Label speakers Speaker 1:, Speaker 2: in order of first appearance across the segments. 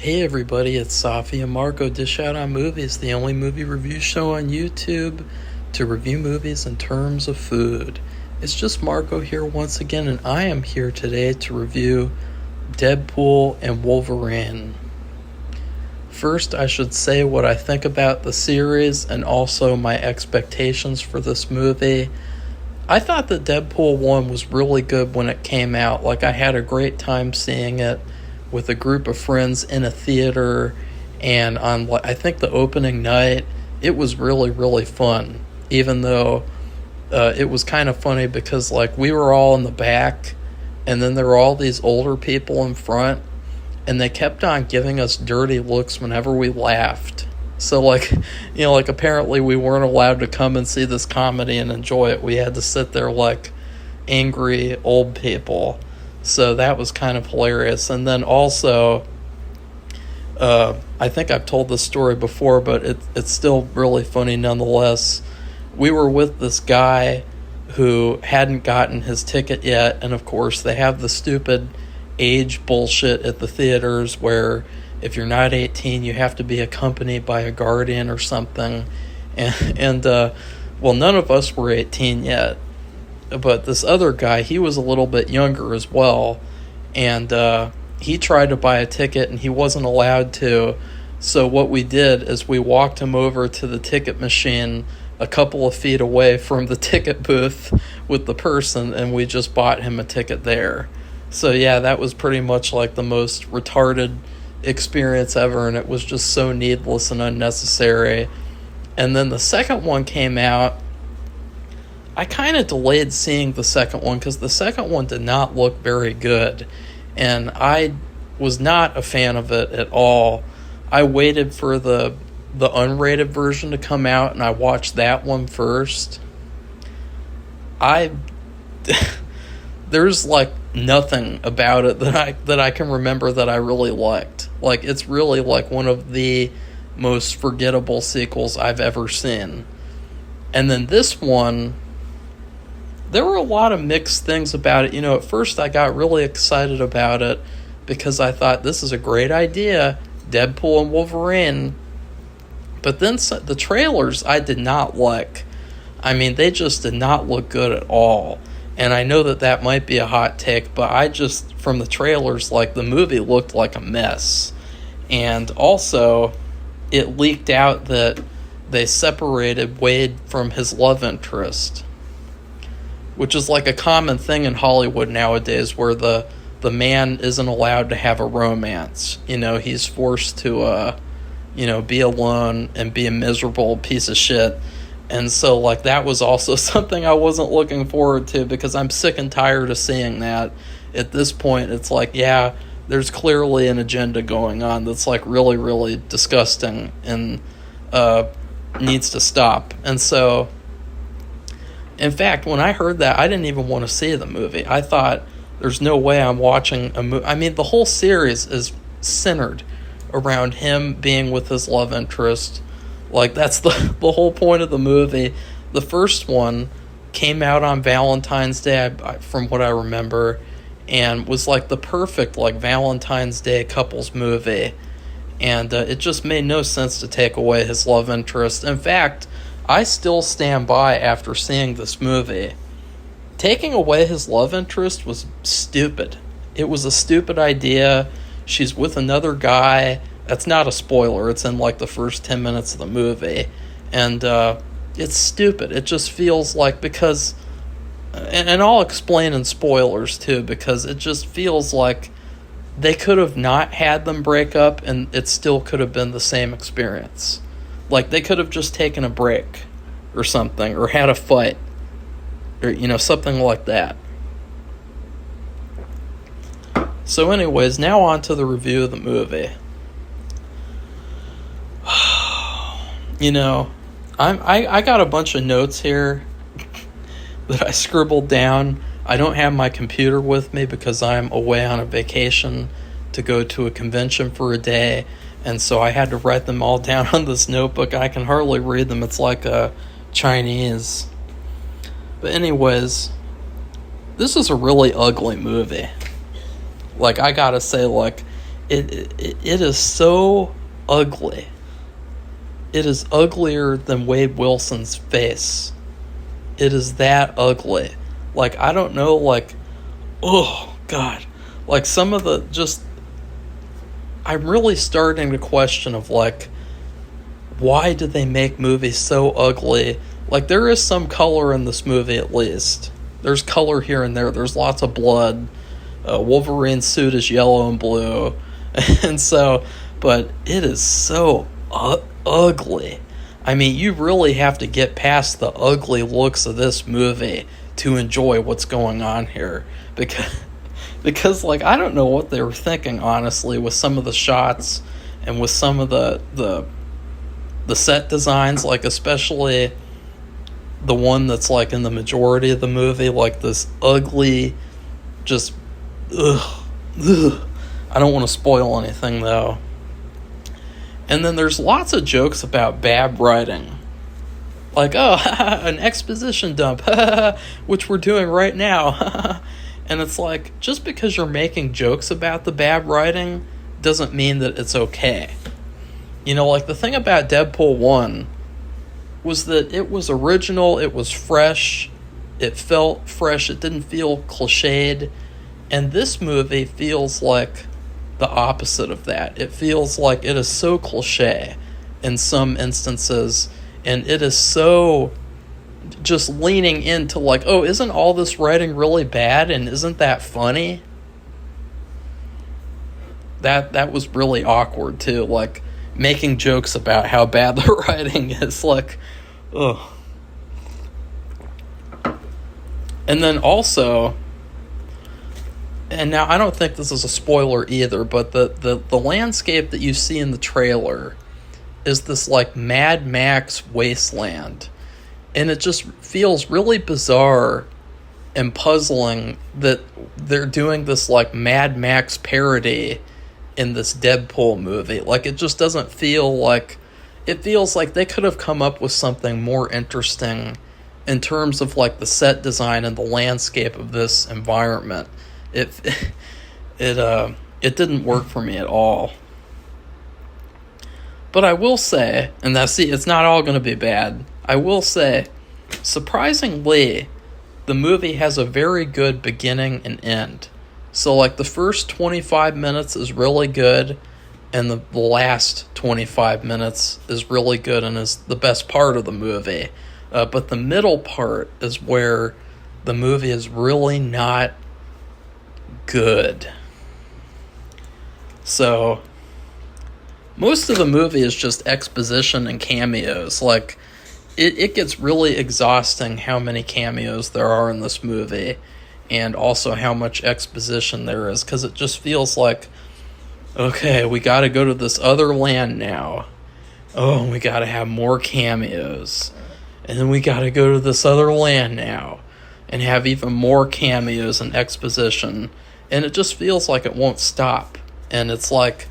Speaker 1: Hey everybody, it's Safi and Marco Dish Out on Movies, the only movie review show on YouTube to review movies in terms of food. It's just Marco here once again, and I am here today to review Deadpool and Wolverine. First, I should say what I think about the series and also my expectations for this movie. I thought that Deadpool 1 was really good when it came out. Like, I had a great time seeing it with a group of friends in a theater, and on, I think, the opening night, it was really, really fun. Even though it was kind of funny because, like, we were all in the back, and then there were all these older people in front, and they kept on giving us dirty looks whenever we laughed. So, like, apparently we weren't allowed to come and see this comedy and enjoy it. We had to sit there like angry old people. So that was kind of hilarious. And then also, I think I've told this story before, but it's still really funny nonetheless. We were with this guy who hadn't gotten his ticket yet, and of course they have the stupid age bullshit at the theaters where if you're not 18, you have to be accompanied by a guardian or something. And well, none of us were 18 yet. But this other guy, he was a little bit younger as well. And he tried to buy a ticket, and he wasn't allowed to. So what we did is we walked him over to the ticket machine a couple of feet away from the ticket booth with the person, and we just bought him a ticket there. So yeah, that was pretty much like the most retarded experience ever, and it was just so needless and unnecessary. And then the second one came out. I kind of delayed seeing the second one because the second one did not look very good, and I was not a fan of it at all. I waited for the unrated version to come out, and I watched that one first. There's like nothing about it that I can remember that I really liked. Like, it's really like one of the most forgettable sequels I've ever seen. And then this one, there were a lot of mixed things about it. At first I got really excited about it because I thought this is a great idea, Deadpool and Wolverine. But then the trailers I did not like. I mean, they just did not look good at all. And I know that might be a hot take, but I just, from the trailers, like, the movie looked like a mess. And also, it leaked out that they separated Wade from his love interest, which is like a common thing in Hollywood nowadays, where the man isn't allowed to have a romance. He's forced to, be alone and be a miserable piece of shit. And so, like, that was also something I wasn't looking forward to because I'm sick and tired of seeing that. At this point, it's like, yeah, there's clearly an agenda going on that's, like, really, really disgusting and needs to stop. And so, in fact, when I heard that, I didn't even want to see the movie. I thought, there's no way I'm watching a movie. I mean, the whole series is centered around him being with his love interest. Like, that's the whole point of the movie. The first one came out on Valentine's Day, from what I remember, and was like the perfect, like, Valentine's Day couples movie. And it just made no sense to take away his love interest. In fact, I still stand by after seeing this movie. Taking away his love interest was stupid. It was a stupid idea. She's with another guy. That's not a spoiler. It's in, like, the first 10 minutes of the movie. And it's stupid. It just feels like, because... And I'll explain in spoilers, too, because it just feels like they could have not had them break up, and it still could have been the same experience. Like, they could have just taken a break or something, or had a fight, or, something like that. So anyways, now on to the review of the movie. I got a bunch of notes here that I scribbled down. I don't have my computer with me because I'm away on a vacation to go to a convention for a day, and so I had to write them all down on this notebook. I can hardly read them. It's like Chinese. But anyways, this is a really ugly movie. Like, I gotta say, like, it is so ugly. It is uglier than Wade Wilson's face. It is that ugly. Like, I don't know, like, oh, God. Like, some of the, just, I'm really starting to question of, like, why did they make movies so ugly? Like, there is some color in this movie, at least. There's color here and there. There's lots of blood. Wolverine's suit is yellow and blue. And so, but it is so ugly. I mean, you really have to get past the ugly looks of this movie to enjoy what's going on here. Because like, I don't know what they were thinking, honestly, with some of the shots and with some of the set designs, like especially the one that's like in the majority of the movie, like this ugly, just ugh. I don't want to spoil anything though. And then there's lots of jokes about bad writing. Like, oh, an exposition dump, which we're doing right now. And it's like, just because you're making jokes about the bad writing doesn't mean that it's okay. You know, like the thing about Deadpool 1 was that it was original, it was fresh, it felt fresh, it didn't feel cliched. And this movie feels like the opposite of that. It feels like it is so cliche in some instances, and it is so just leaning into like, oh, isn't all this writing really bad, and isn't that funny? That was really awkward too, like making jokes about how bad the writing is, like, ugh. And then also, and now I don't think this is a spoiler either, but the landscape that you see in the trailer is this like Mad Max wasteland. And it just feels really bizarre and puzzling that they're doing this like Mad Max parody in this Deadpool movie. Like, it just doesn't feel like, it feels like they could have come up with something more interesting in terms of like the set design and the landscape of this environment. It didn't work for me at all. But I will say, and that's, see, it's not all going to be bad. I will say, surprisingly, the movie has a very good beginning and end. So like the first 25 minutes is really good, and the last 25 minutes is really good and is the best part of the movie. But the middle part is where the movie is really not good. So most of the movie is just exposition and cameos. Like, it gets really exhausting how many cameos there are in this movie, and also how much exposition there is, because it just feels like, okay, we gotta go to this other land now. Oh, we gotta have more cameos. And then we gotta go to this other land now and have even more cameos and exposition. And it just feels like it won't stop. And it's like,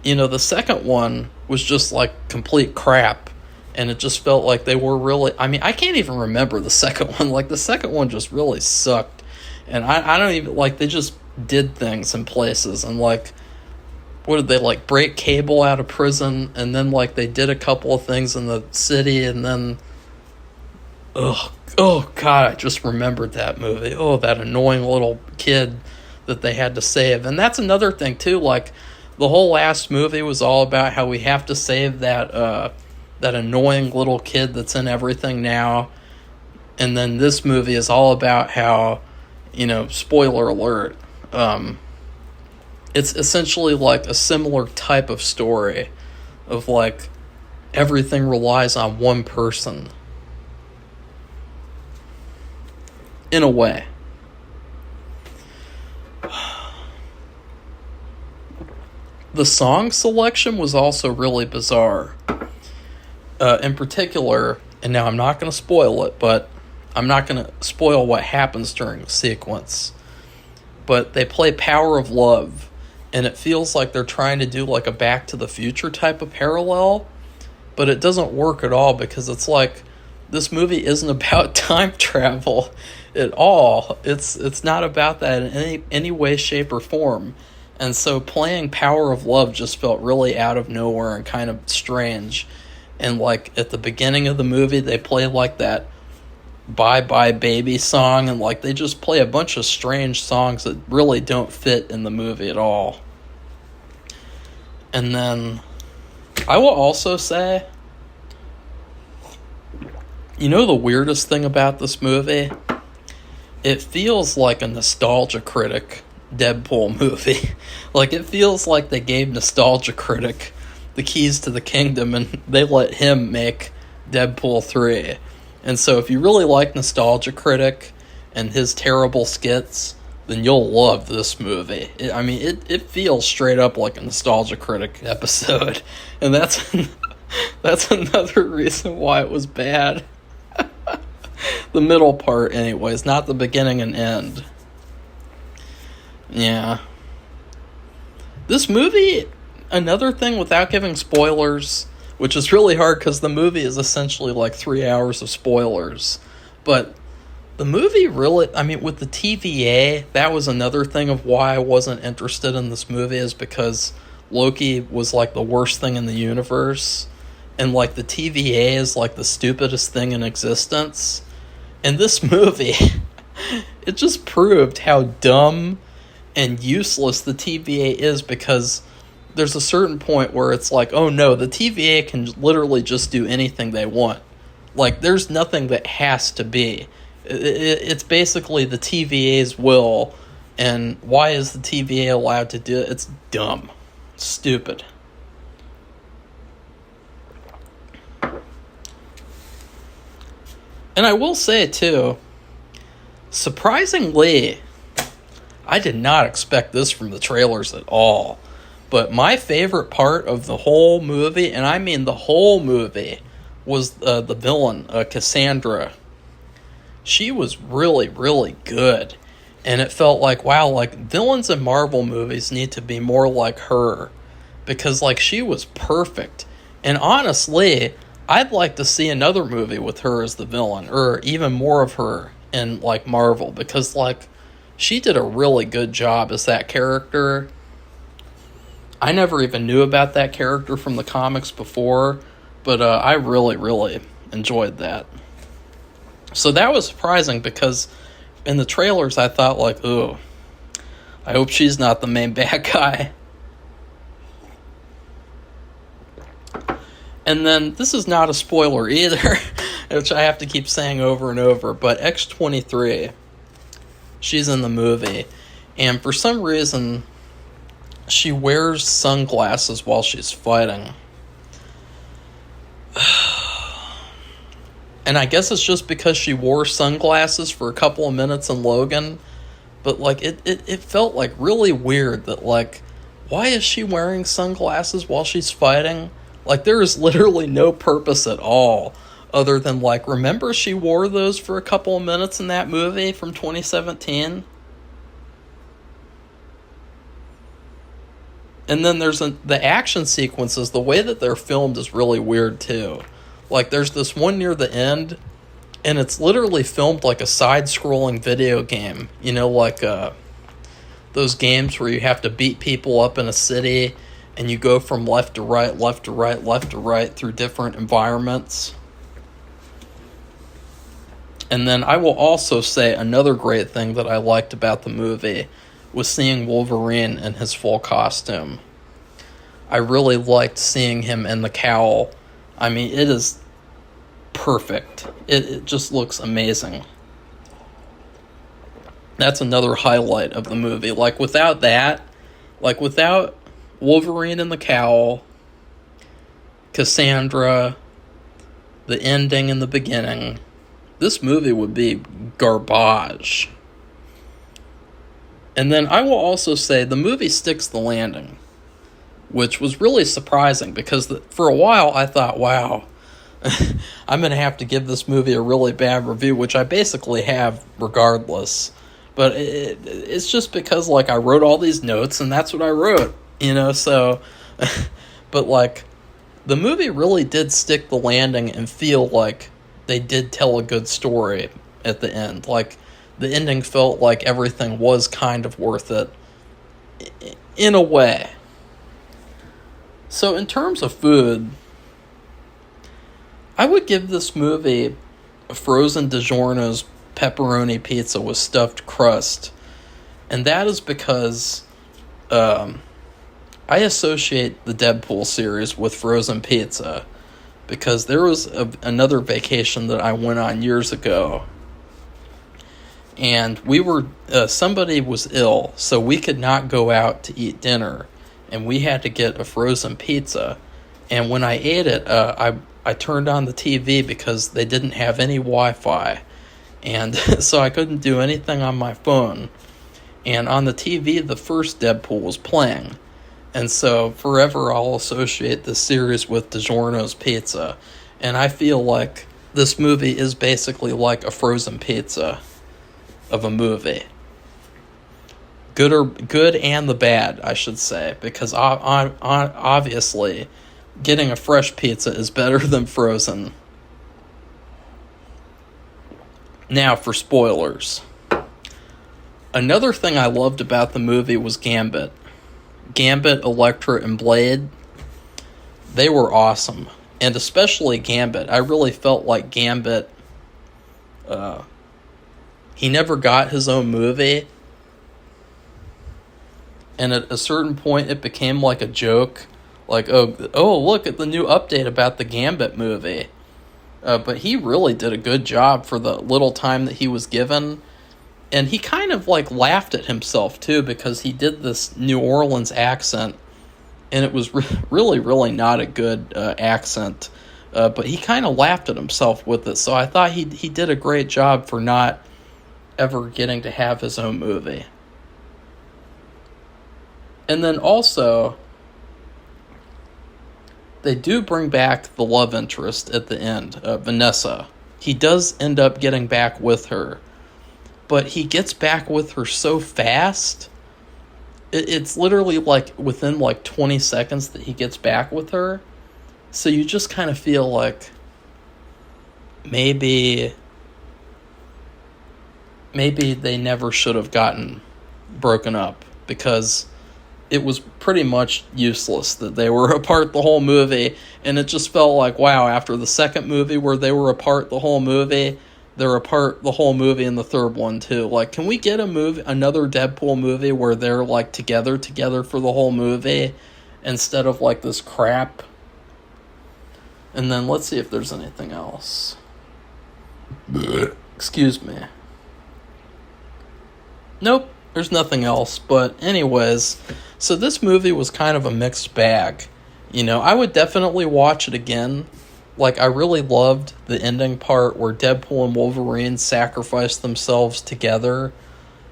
Speaker 1: you know, the second one was just like complete crap. And it just felt like they were really, I mean, I can't even remember the second one. Like, the second one just really sucked. And I don't even, like, they just did things in places. And, like, what did they, like, break Cable out of prison? And then, like, they did a couple of things in the city. And then, oh, God, I just remembered that movie. Oh, that annoying little kid that they had to save. And that's another thing, too. Like, the whole last movie was all about how we have to save that annoying little kid that's in everything now. And then this movie is all about how, you know, spoiler alert, it's essentially like a similar type of story of like everything relies on one person in a way. The song selection was also really bizarre. In particular, and now I'm not going to spoil it, but I'm not going to spoil what happens during the sequence. But they play Power of Love, and it feels like they're trying to do like a Back to the Future type of parallel, but it doesn't work at all, because it's like, this movie isn't about time travel at all. It's not about that in any way, shape, or form. And so playing Power of Love just felt really out of nowhere and kind of strange. And like at the beginning of the movie, they play like that Bye Bye Baby song, and like they just play a bunch of strange songs that really don't fit in the movie at all. And then I will also say, you know the weirdest thing about this movie? It feels like a Nostalgia Critic Deadpool movie. Like it feels like they gave Nostalgia Critic the keys to the kingdom and they let him make Deadpool 3. And so if you really like Nostalgia Critic and his terrible skits, then you'll love this movie. It feels straight up like a Nostalgia Critic episode. And that's another reason why it was bad. The middle part anyways, not the beginning and end. Yeah. This movie, another thing without giving spoilers, which is really hard because the movie is essentially like 3 hours of spoilers. But the movie really, with the TVA, that was another thing of why I wasn't interested in this movie, is because Loki was like the worst thing in the universe. And like the TVA is like the stupidest thing in existence. And this movie, it just proved how dumb and useless the TVA is, because there's a certain point where it's like, oh no, the TVA can literally just do anything they want. Like, there's nothing that has to be. It's basically the TVA's will, and why is the TVA allowed to do it? It's dumb. Stupid. And I will say, too, surprisingly, I did not expect this from the trailers at all. But my favorite part of the whole movie, and I mean the whole movie, was the villain, Cassandra. She was really, really good. And it felt like, wow, like, villains in Marvel movies need to be more like her. Because, like, she was perfect. And honestly, I'd like to see another movie with her as the villain, or even more of her in, like, Marvel. Because, like, she did a really good job as that character. I never even knew about that character from the comics before, but I really, really enjoyed that. So that was surprising, because in the trailers I thought, like, ooh, I hope she's not the main bad guy. And then, this is not a spoiler either, which I have to keep saying over and over, but X-23, she's in the movie, and for some reason, she wears sunglasses while she's fighting. And I guess it's just because she wore sunglasses for a couple of minutes in Logan, but like it felt like really weird that, like, why is she wearing sunglasses while she's fighting? Like, there is literally no purpose at all other than, like, remember she wore those for a couple of minutes in that movie from 2017? And then there's the action sequences, the way that they're filmed is really weird too. Like, there's this one near the end, and it's literally filmed like a side-scrolling video game. You know, like those games where you have to beat people up in a city, and you go from left to right, left to right, left to right through different environments. And then I will also say another great thing that I liked about the movie was seeing Wolverine in his full costume. I really liked seeing him in the cowl. I mean, it is perfect. It just looks amazing. That's another highlight of the movie. Like, without that, like, without Wolverine in the cowl, Cassandra, the ending and the beginning, this movie would be garbage. And then I will also say the movie sticks the landing, which was really surprising, because for a while I thought, wow, I'm going to have to give this movie a really bad review, which I basically have regardless. But it's just because, like, I wrote all these notes and that's what I wrote, you know, so... But, like, the movie really did stick the landing and feel like they did tell a good story at the end. Like, the ending felt like everything was kind of worth it. in a way. So in terms of food, I would give this movie a frozen DiGiorno's pepperoni pizza with stuffed crust. And that is because I associate the Deadpool series with frozen pizza. Because there was another vacation that I went on years ago. And somebody was ill, so we could not go out to eat dinner. And we had to get a frozen pizza. And when I ate it, I turned on the TV because they didn't have any Wi-Fi. And so I couldn't do anything on my phone. And on the TV, the first Deadpool was playing. And so forever I'll associate this series with DiGiorno's pizza. And I feel like this movie is basically like a frozen pizza of a movie. Good and the bad, I should say. Because obviously, getting a fresh pizza is better than frozen. Now for spoilers. Another thing I loved about the movie was Gambit. Gambit, Elektra, and Blade. They were awesome. And especially Gambit. I really felt like Gambit, he never got his own movie. And at a certain point, it became like a joke. Like, oh, look at the new update about the Gambit movie. But he really did a good job for the little time that he was given. And he kind of, like, laughed at himself, too, because he did this New Orleans accent. And it was really, really not a good accent. But he kind of laughed at himself with it. So I thought he did a great job for not ever getting to have his own movie. And then also, they do bring back the love interest at the end, Vanessa. He does end up getting back with her. But he gets back with her so fast. It's literally like within like 20 seconds that he gets back with her. So you just kind of feel like maybe they never should have gotten broken up, because it was pretty much useless that they were apart the whole movie. And it just felt like, wow, after the second movie where they were apart the whole movie, they're apart the whole movie in the third one too. Like, can we get another Deadpool movie where they're like together for the whole movie instead of like this crap? And then let's see if there's anything else. Excuse me. Nope, there's nothing else. But anyways, so this movie was kind of a mixed bag. You know, I would definitely watch it again. Like, I really loved the ending part where Deadpool and Wolverine sacrificed themselves together,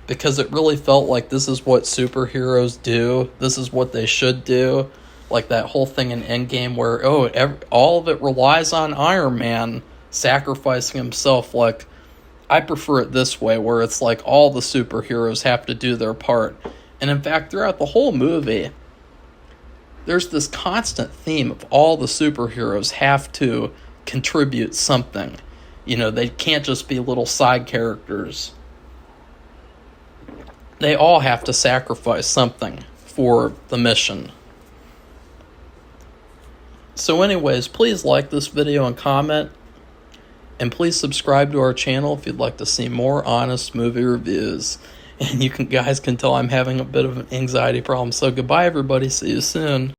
Speaker 1: because it really felt like this is what superheroes do. This is what they should do. Like that whole thing in Endgame where, all of it relies on Iron Man sacrificing himself. Like, I prefer it this way, where it's like all the superheroes have to do their part. And in fact, throughout the whole movie, there's this constant theme of all the superheroes have to contribute something. You know, they can't just be little side characters. They all have to sacrifice something for the mission. So anyways, please like this video and comment. And please subscribe to our channel if you'd like to see more honest movie reviews. And you guys can tell I'm having a bit of an anxiety problem. So goodbye, everybody. See you soon.